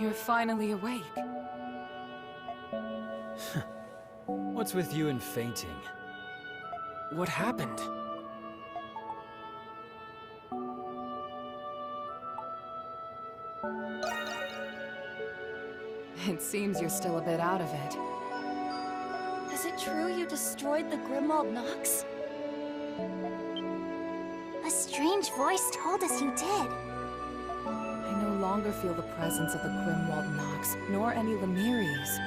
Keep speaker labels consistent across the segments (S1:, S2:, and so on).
S1: You're finally awake.
S2: What's with you and fainting? What happened?
S1: It seems you're still a bit out of it.
S3: Is it true you destroyed the Grimwald Nox?
S4: A strange voice told us you did.
S1: I no longer feel the presence of the Grimwald Nox, nor any Lemiries.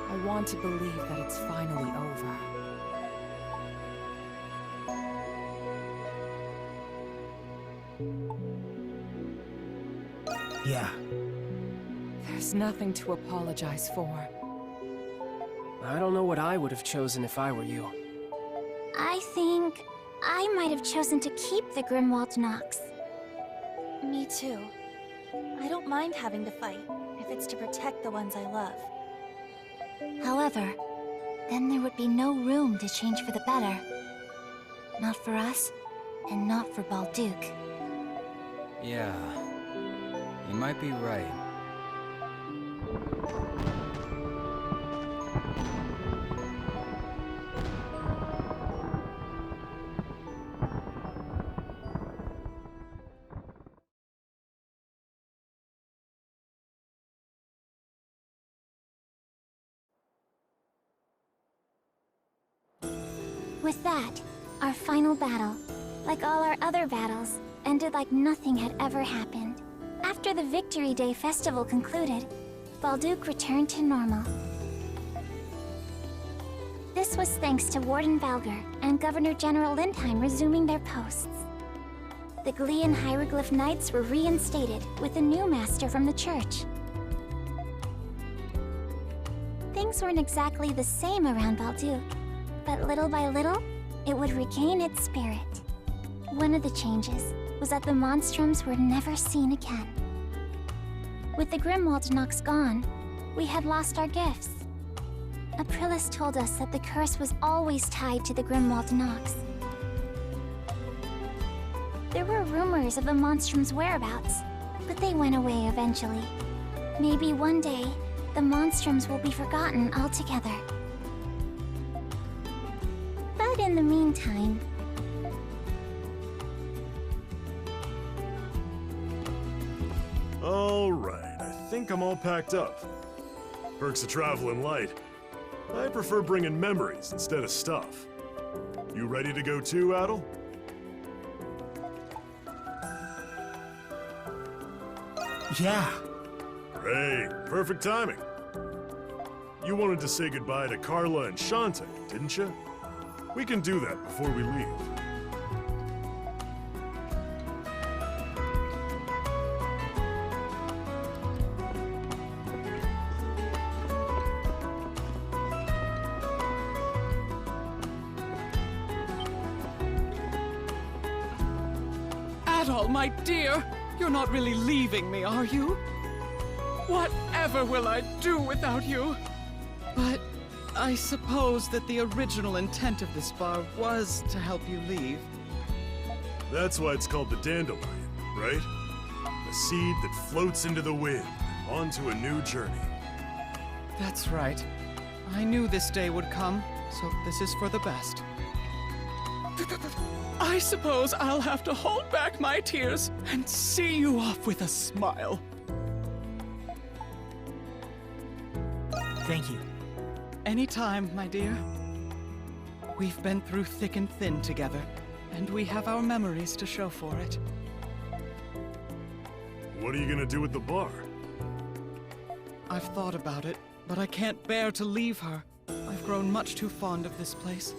S1: I want to believe that it's finally over.
S2: Yeah.
S1: There's nothing to apologize for.
S2: I don't know what I would have chosen if I were you.
S4: I think I might have chosen to keep the Grimwald Nox.
S3: Me too. I don't mind having to fight, if it's to protect the ones I love.
S4: However, then there would be no room to change for the better. Not for us, and not for Balduq.
S2: Yeah. You might be right.
S4: With that, our final battle, like all our other battles, ended like nothing had ever happened. After the Victory Day festival concluded, Balduq returned to normal. This was thanks to Warden Valgar and Governor General Lindheim resuming their posts. The Glean Hieroglyph Knights were reinstated with a new master from the church. Things weren't exactly the same around Balduq, but little by little, it would regain its spirit. One of the changes was that the Monstrums were never seen again. With the Grimwald Nox gone, we had lost our gifts. Aprilis told us that the curse was always tied to the Grimwald Nox. There were rumors of the Monstrum's whereabouts, but they went away eventually. Maybe one day, the Monstrums will be forgotten altogether. But in the meantime...
S5: Alright, I think I'm all packed up. Perks of traveling light. I prefer bringing memories instead of stuff. You ready to go too, Adol?
S2: Yeah.
S5: Great, perfect timing. You wanted to say goodbye to Carla and Shantae, didn't you? We can do that before we leave.
S6: Adol, my dear, you're not really leaving me, are you? Whatever will I do without you? But I suppose that the original intent of this bar was to help you leave.
S5: That's why it's called the Dandelion, right? A seed that floats into the wind, onto a new journey.
S6: That's right. I knew this day would come, so this is for the best. I suppose I'll have to hold back my tears and see you off with a smile.
S2: Thank you.
S6: Anytime, my dear. We've been through thick and thin together, and we have our memories to show for it.
S5: What are you gonna do with the bar?
S6: I've thought about it, but I can't bear to leave her. I've grown much too fond of this place.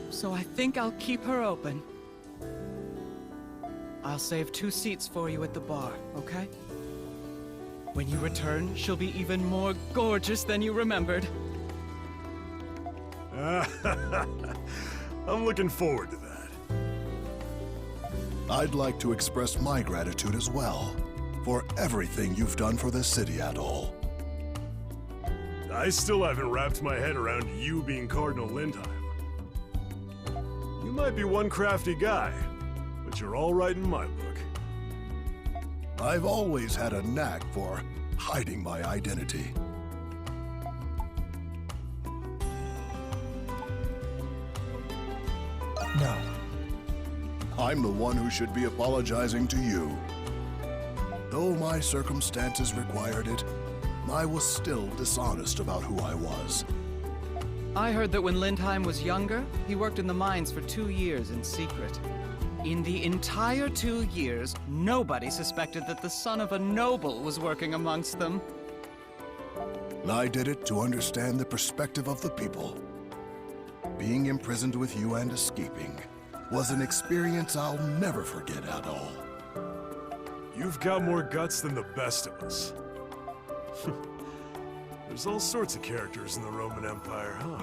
S6: So I think I'll keep her open. I'll save 2 seats for you at the bar, okay? When you return, she'll be even more gorgeous than you remembered.
S5: I'm looking forward to that.
S7: I'd like to express my gratitude as well for everything you've done for this city, Adol.
S5: I still haven't wrapped my head around you being Cardinal Lindheim. You might be one crafty guy, but you're all right in my book.
S7: I've always had a knack for hiding my identity.
S8: No.
S7: I'm the one who should be apologizing to you. Though my circumstances required it, I was still dishonest about who I was.
S6: I heard that when Lindheim was younger, he worked in the mines for 2 years in secret. In the entire 2 years, nobody suspected that the son of a noble was working amongst them.
S7: I did it to understand the perspective of the people. Being imprisoned with you and escaping was an experience I'll never forget, Adol.
S5: You've got more guts than the best of us. There's all sorts of characters in the Roman Empire, huh?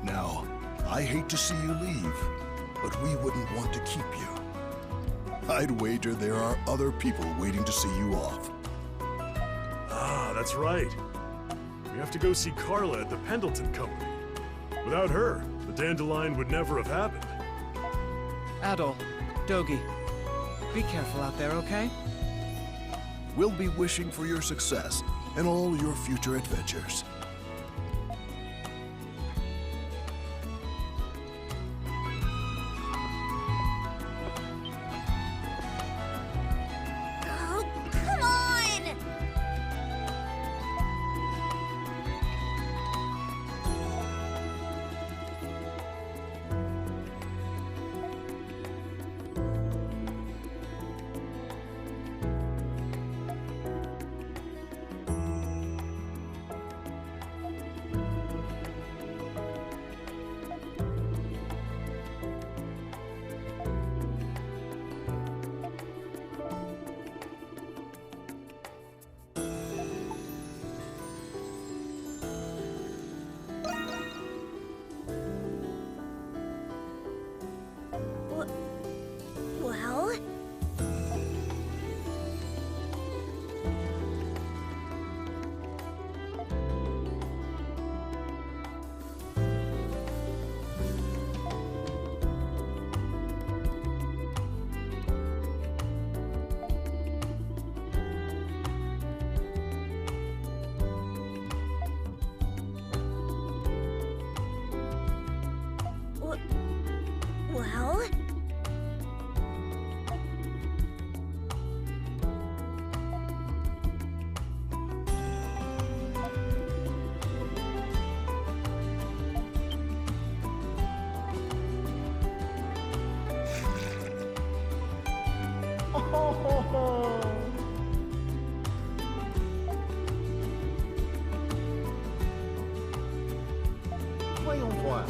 S7: Now, I hate to see you leave, but we wouldn't want to keep you. I'd wager there are other people waiting to see you off.
S5: Ah, that's right. We have to go see Carla at the Pendleton Company. Without her, the Dandelion would never have happened.
S6: Adol, Dogi, be careful out there, okay?
S7: We'll be wishing for your success in all your future adventures.
S4: Oh, come on! Well? Well?
S8: Voyons voir.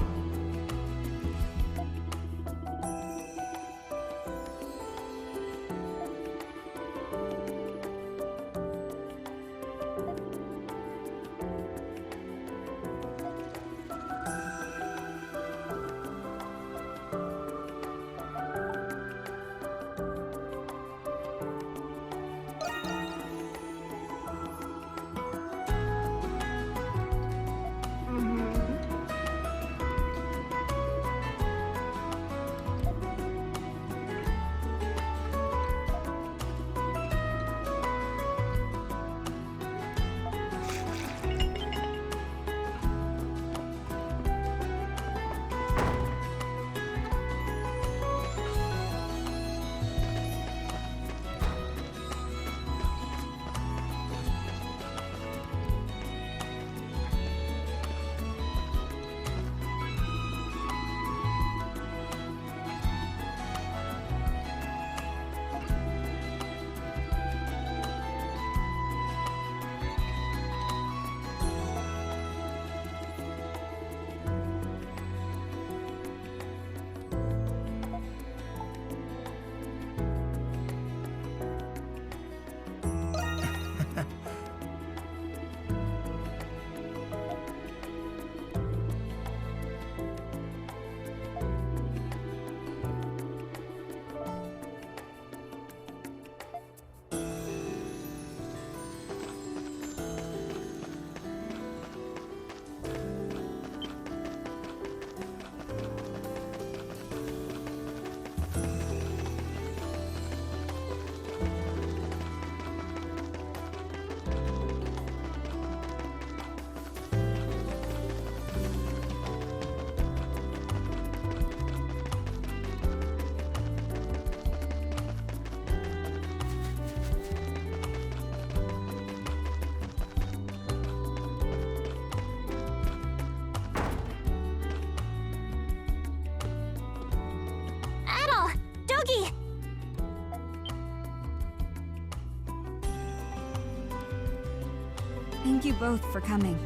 S8: Thank you both for coming.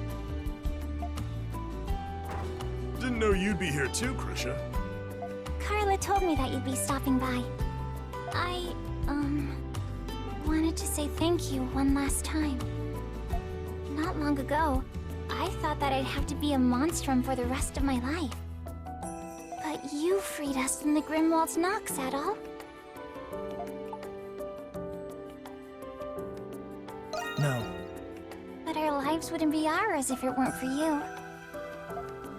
S5: Didn't know you'd be here too, Krisha.
S4: Carla told me that you'd be stopping by. I, wanted to say thank you one last time. Not long ago, I thought that I'd have to be a monstrum for the rest of my life. But you freed us from the Grimwald's Nox, Adol.
S9: No.
S4: But our lives wouldn't be ours if it weren't for you.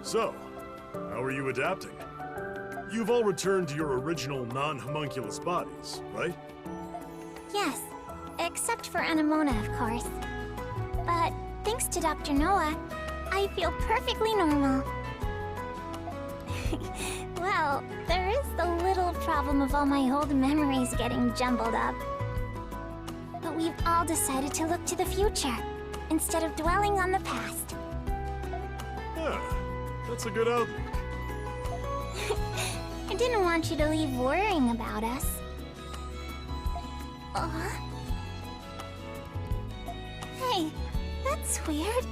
S5: So, how are you adapting? You've all returned to your original non-homunculus bodies, right?
S4: Yes, except for Anemona, of course. But thanks to Dr. Noah, I feel perfectly normal. Well, there is the little problem of all my old memories getting jumbled up. But we've all decided to look to the future, instead of dwelling on the past.
S5: Yeah, that's a good outlook.
S4: I didn't want you to leave worrying about us. Hey, that's weird.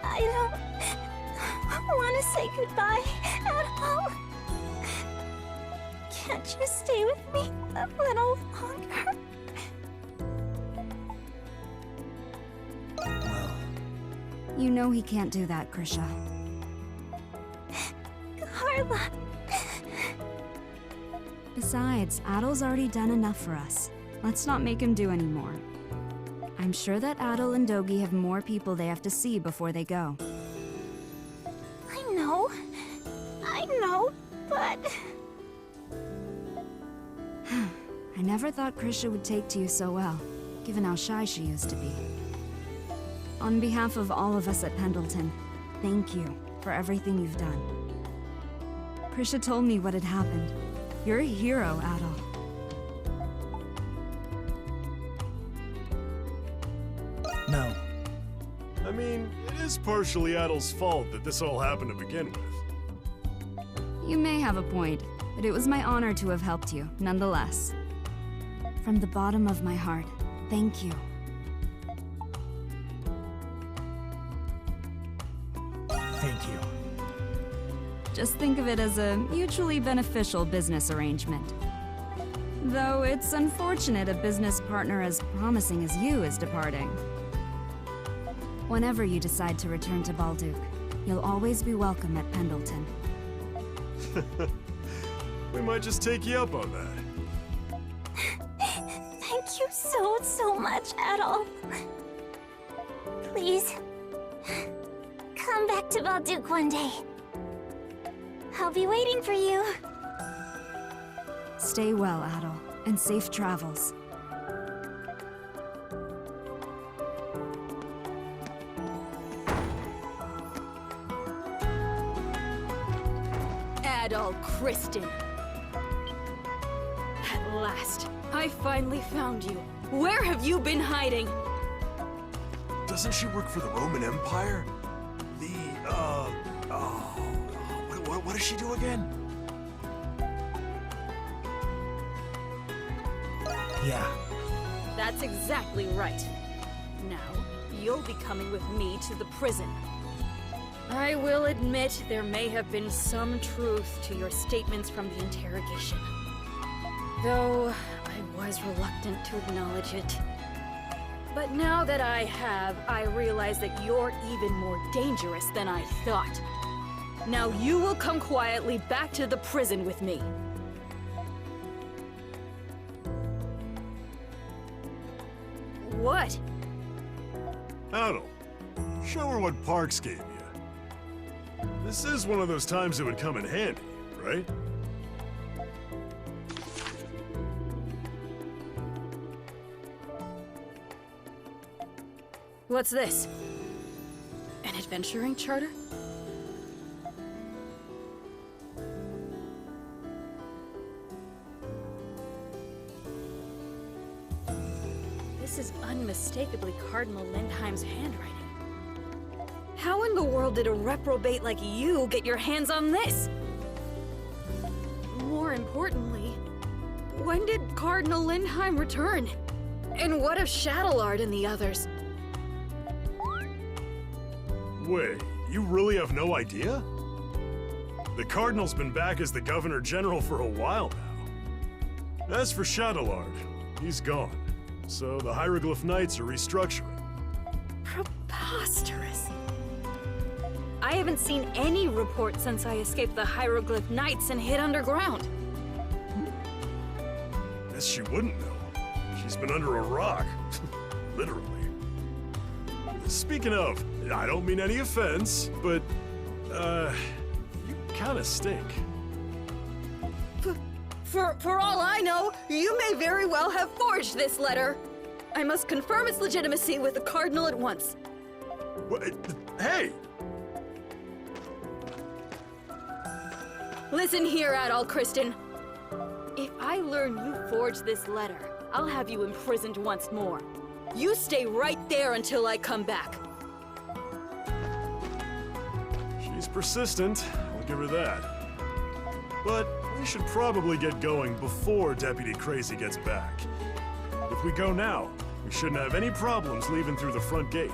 S4: I don't want to say goodbye at all. Can't you stay with me a little longer?
S9: Well,
S8: You know he can't do that, Krisha.
S4: Carla.
S8: Besides, Adol's already done enough for us. Let's not make him do any more. I'm sure that Adol and Dogi have more people they have to see before they go.
S4: I know, but...
S8: I never thought Krisha would take to you so well, given how shy she used to be. On behalf of all of us at Pendleton, thank you for everything you've done. Krisha told me what had happened. You're a hero, Adol.
S9: no.
S5: I mean, it is partially Adol's fault that this all happened to begin with.
S8: You may have a point, but it was my honor to have helped you, nonetheless. From the bottom of my heart, thank you.
S9: Thank you.
S8: Just think of it as a mutually beneficial business arrangement. Though it's unfortunate a business partner as promising as you is departing. Whenever you decide to return to Balduq, you'll always be welcome at Pendleton.
S5: We might just take you up on that.
S4: Thank you so much, Adol. Please, come back to Balduq one day. I'll be waiting for you.
S8: Stay well, Adol, and safe travels.
S10: Adol Kristen. At last, I finally found you. Where have you been hiding?
S5: Doesn't she work for the Roman Empire? What does she do again?
S9: Yeah.
S10: That's exactly right. Now, you'll be coming with me to the prison. I will admit there may have been some truth to your statements from the interrogation. Though, I was reluctant to acknowledge it. But now that I have, I realize that you're even more dangerous than I thought. Now you will come quietly back to the prison with me. What?
S5: Adol, show her what Parks gave you. This is one of those times it would come in handy, right?
S10: What's this? An adventuring charter? This is unmistakably Cardinal Lindheim's handwriting. How in the world did a reprobate like you get your hands on this? More importantly, when did Cardinal Lindheim return? And what of Shadowlard and the others?
S5: Wait, you really have no idea? The Cardinal's been back as the Governor General for a while now. As for Shadowlard, he's gone. So the Hieroglyph Knights are restructuring.
S10: Preposterous. I haven't seen any reports since I escaped the Hieroglyph Knights and hid underground.
S5: Guess she wouldn't know. She's been under a rock. Literally. Speaking of, I don't mean any offense, but, you kinda stink.
S10: For all I know, you may very well have forged this letter. I must confirm its legitimacy with the Cardinal at once.
S5: What? Hey!
S10: Listen here, Adol Kristen. If I learn you forged this letter, I'll have you imprisoned once more. You stay right there until I come back.
S5: She's persistent, I'll give her that. But we should probably get going before Deputy Crazy gets back. If we go now, we shouldn't have any problems leaving through the front gate.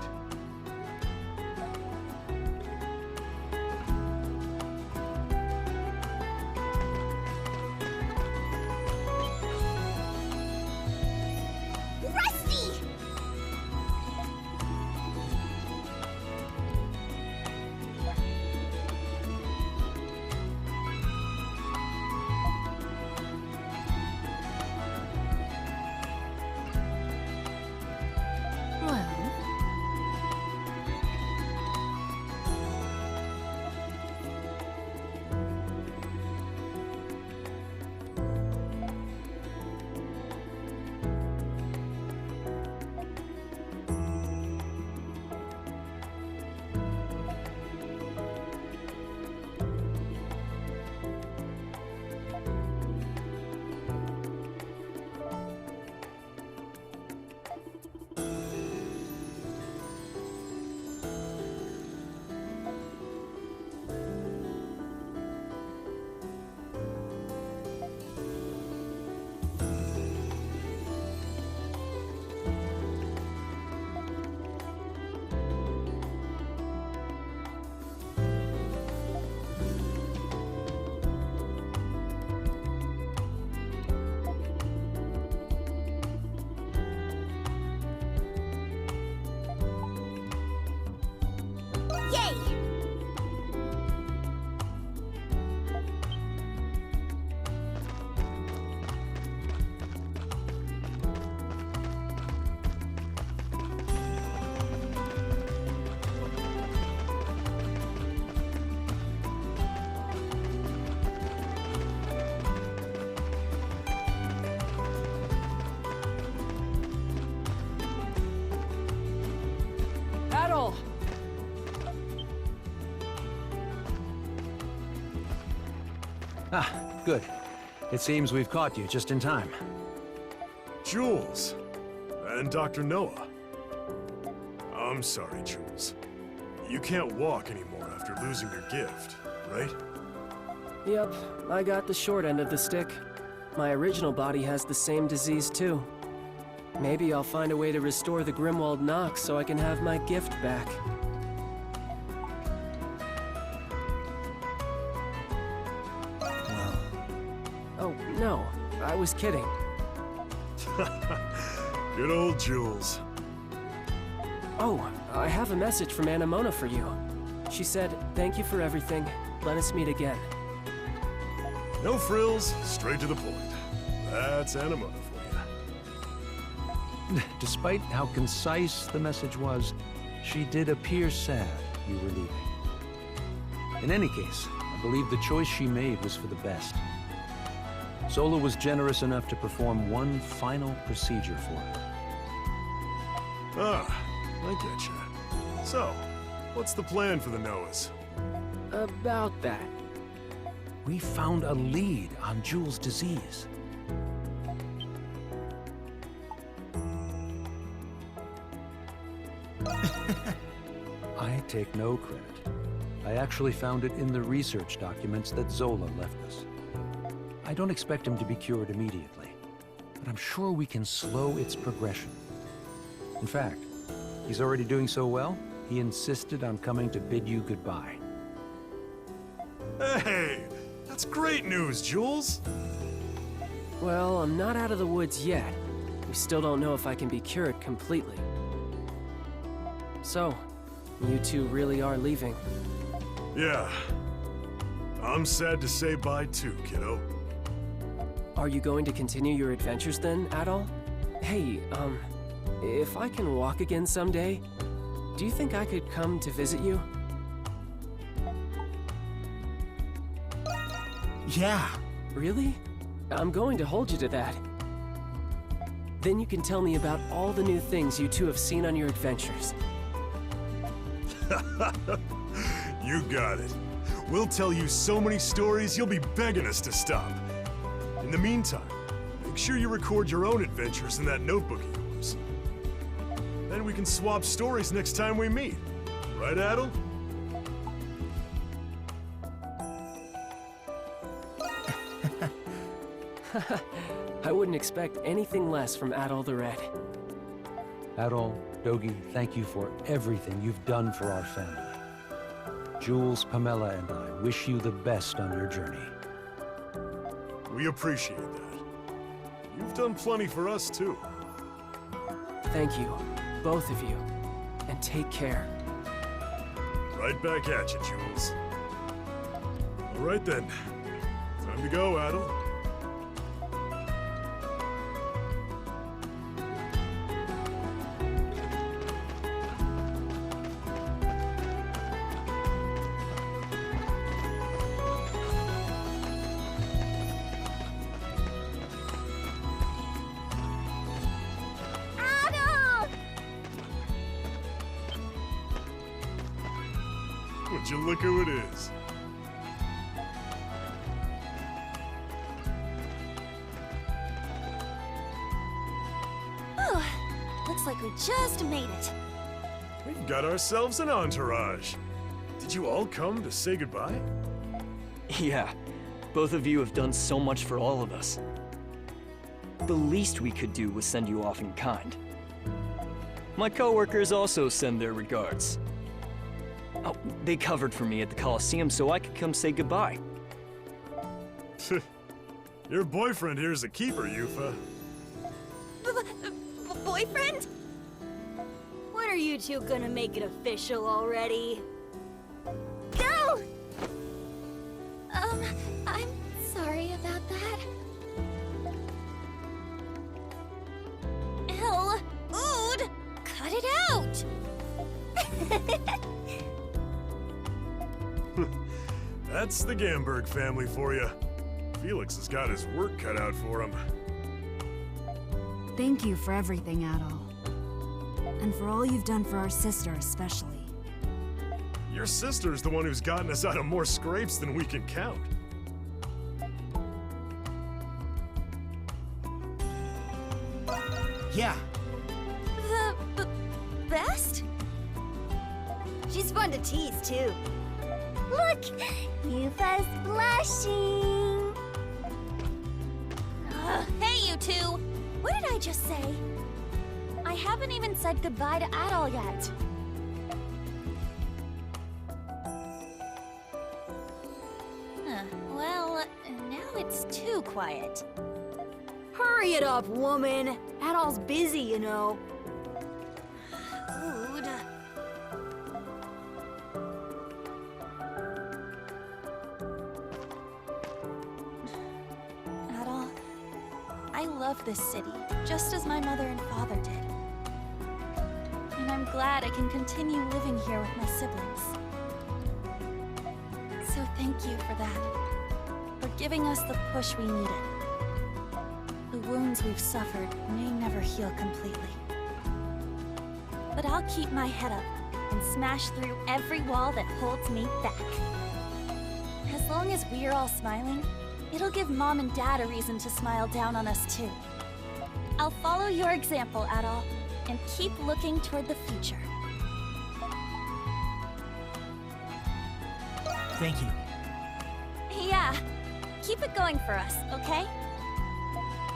S2: Adol!
S11: Ah, good. It seems we've caught you just in time.
S5: Jules. And Dr. Noah. I'm sorry, Jules. You can't walk anymore after losing your gift, right?
S2: Yep, I got the short end of the stick. My original body has the same disease too. Maybe I'll find a way to restore the Grimwald Nox so I can have my gift back.
S9: Well,
S2: Oh, no. I was kidding.
S5: Good old Jules.
S2: Oh, I have a message from Anemona for you. She said, thank you for everything. Let us meet again.
S5: No frills, straight to the point. That's Anemona for you.
S11: Despite how concise the message was, she did appear sad you were leaving. In any case, I believe the choice she made was for the best. Zola was generous enough to perform one final procedure for her.
S5: Ah, I get you. So, what's the plan for the Noahs?
S2: About that.
S11: We found a lead on Jules' disease. I take no credit. I actually found it in the research documents that Zola left us. I don't expect him to be cured immediately, but I'm sure we can slow its progression. In fact, he's already doing so well, he insisted on coming to bid you goodbye.
S5: Hey, that's great news, Jules.
S2: Well, I'm not out of the woods yet. We still don't know if I can be cured completely. So, you two really are leaving.
S5: Yeah. I'm sad to say bye too, kiddo.
S2: Are you going to continue your adventures then, Adol? Hey, if I can walk again someday, do you think I could come to visit you?
S9: Yeah.
S2: Really? I'm going to hold you to that. Then you can tell me about all the new things you two have seen on your adventures.
S5: You got it. We'll tell you so many stories, you'll be begging us to stop. In the meantime, make sure you record your own adventures in that notebook of yours. Then we can swap stories next time we meet. Right, Adol?
S2: I wouldn't expect anything less from Adol the Red.
S11: Adol, Dogi, thank you for everything you've done for our family. Jules, Pamela, and I wish you the best on your journey.
S5: We appreciate that. You've done plenty for us, too.
S2: Thank you, both of you, and take care.
S5: Right back at you, Jules. All right then. Time to go, Adol. Would you look who it is?
S3: Oh, looks like we just made it.
S5: We've got ourselves an entourage. Did you all come to say goodbye?
S12: Yeah, both of you have done so much for all of us. The least we could do was send you off in kind. My coworkers also send their regards. Oh, they covered for me at the Coliseum so I could come say goodbye.
S5: Your boyfriend here's a keeper, Yufa.
S3: Boyfriend?
S10: When are you two gonna make it official already?
S3: Go! I'm sorry about that. Ood! Cut it out!
S5: That's the Gamberg family for you. Felix has got his work cut out for him.
S8: Thank you for everything, Adol. And for all you've done for our sister especially.
S5: Your sister's the one who's gotten us out of more scrapes than we can count.
S9: Yeah.
S3: The best?
S10: She's fun to tease, too.
S4: Look! Yufa's blushing!
S3: Hey, you two! What did I just say? I haven't even said goodbye to Adol yet. Well, now it's too quiet.
S10: Hurry it up, woman! Adol's busy, you know.
S3: Ood. Adol, I love this city, just as my mother and father did. And I'm glad I can continue living here with my siblings. So thank you for that, for giving us the push we needed. The wounds we've suffered may never heal completely. But I'll keep my head up and smash through every wall that holds me back. As long as we're all smiling, it'll give Mom and Dad a reason to smile down on us too. I'll follow your example, Adol, and keep looking toward the future.
S9: Thank you.
S3: Yeah, Keep it going for us, okay?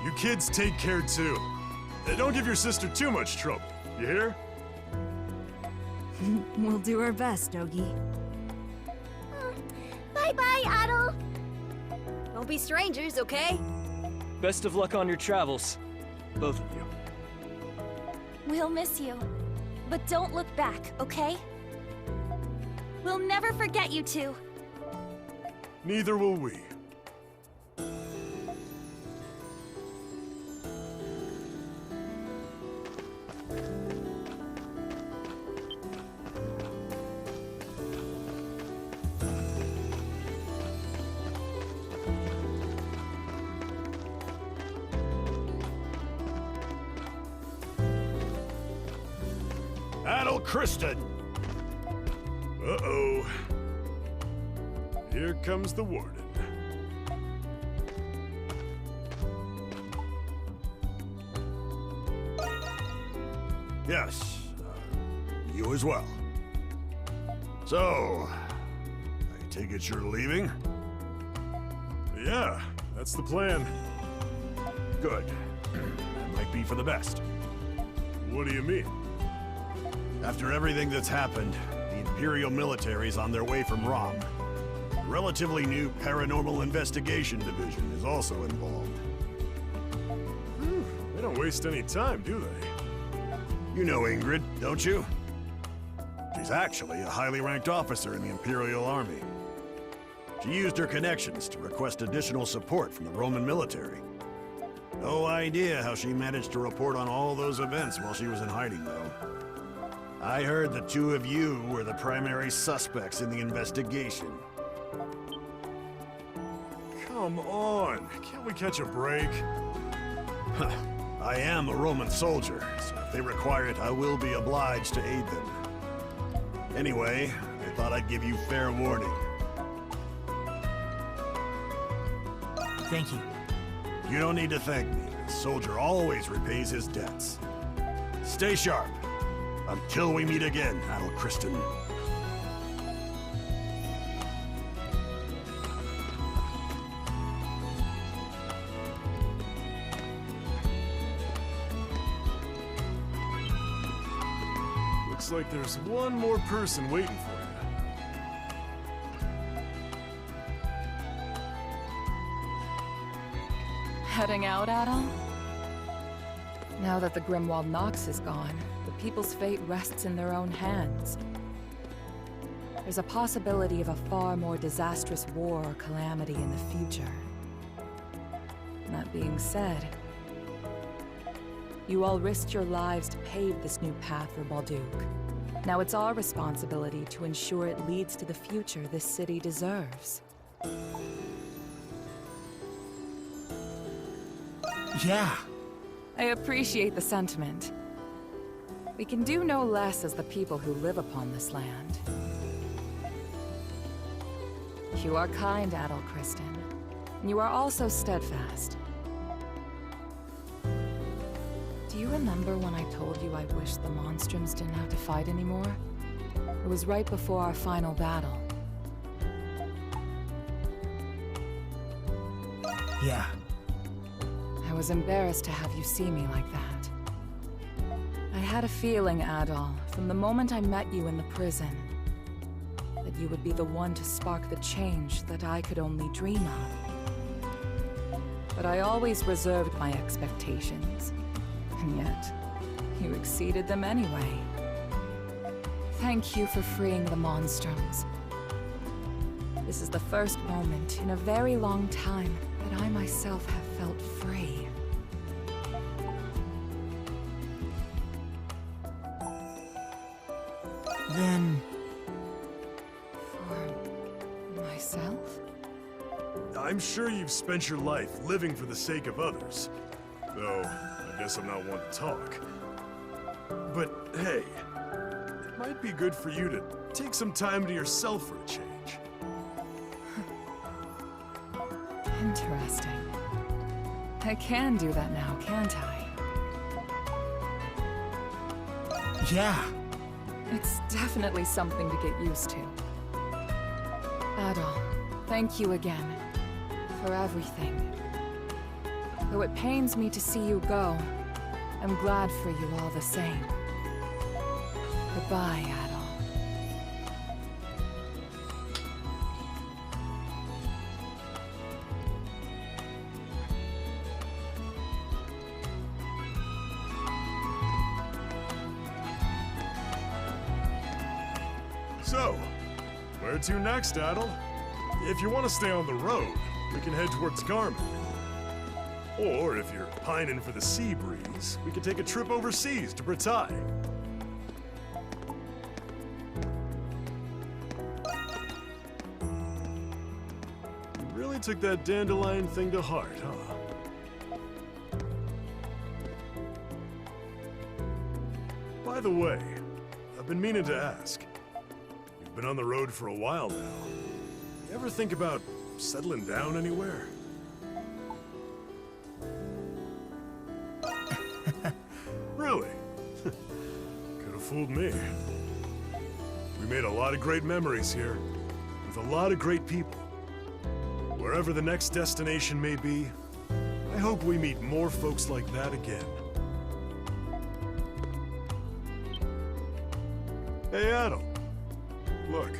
S5: You kids take care too. Don't give your sister too much trouble, you hear?
S8: We'll do our best, Dogi.
S3: Bye-bye, Adol!
S10: Don't be strangers, okay?
S12: Best of luck on your travels, both of you.
S3: We'll miss you. But don't look back, okay? We'll never forget you two.
S5: Neither will we. Adol Kristen! Uh-oh. Here comes the warden. Yes, you as well. So, I take it you're leaving? Yeah, that's the plan. Good. That might be for the best. What do you mean? After everything that's happened, the Imperial military's on their way from Rom. A relatively new paranormal investigation division is also involved. They don't waste any time, do they? You know Ingrid, don't you? She's actually a highly ranked officer in the Imperial Army. She used her connections to request additional support from the Roman military. No idea how she managed to report on all those events while she was in hiding, though. I heard the two of you were the primary suspects in the investigation. Come on, can't we catch a break? I am a Roman soldier, so if they require it, I will be obliged to aid them. Anyway, I thought I'd give you fair warning.
S9: Thank you.
S5: You don't need to thank me. A soldier always repays his debts. Stay sharp. Until we meet again, Adol Kristen. Looks like there's one more person waiting for you.
S1: Heading out, Adol? Now that the Grimwald Nox is gone, the people's fate rests in their own hands. There's a possibility of a far more disastrous war or calamity in the future. That being said, you all risked your lives to pave this new path for Balduq. Now it's our responsibility to ensure it leads to the future this city deserves.
S9: Yeah.
S1: I appreciate the sentiment. We can do no less as the people who live upon this land. You are kind, Adol Kristen. And you are also steadfast. Do you remember when I told you I wished the Monstrums didn't have to fight anymore? It was right before our final battle.
S9: Yeah.
S1: I was embarrassed to have you see me like that. I had a feeling, Adol, from the moment I met you in the prison, that you would be the one to spark the change that I could only dream of. But I always reserved my expectations, and yet, you exceeded them anyway. Thank you for freeing the Monstrums. This is the first moment in a very long time that I myself have felt free.
S9: Then...
S1: For myself?
S5: I'm sure you've spent your life living for the sake of others. Though, I guess I'm not one to talk. But hey, it might be good for you to take some time to yourself for a change.
S1: Interesting. I can do that now, can't I?
S9: yeah.
S1: It's definitely something to get used to. Adol, thank you again. for everything. Though it pains me to see you go, I'm glad for you all the same. Goodbye, Adol.
S5: So, where to next, Adol? If you want to stay on the road, we can head towards Garmin. Or if you're pining for the sea breeze, we could take a trip overseas to Bratai. You really took that dandelion thing to heart, huh? By the way, I've been meaning to ask. You've been on the road for a while now. You ever think about settling down anywhere? Really? Could have fooled me. We made a lot of great memories here, with a lot of great people. Wherever the next destination may be, I hope we meet more folks like that again. Hey, Adol. Look,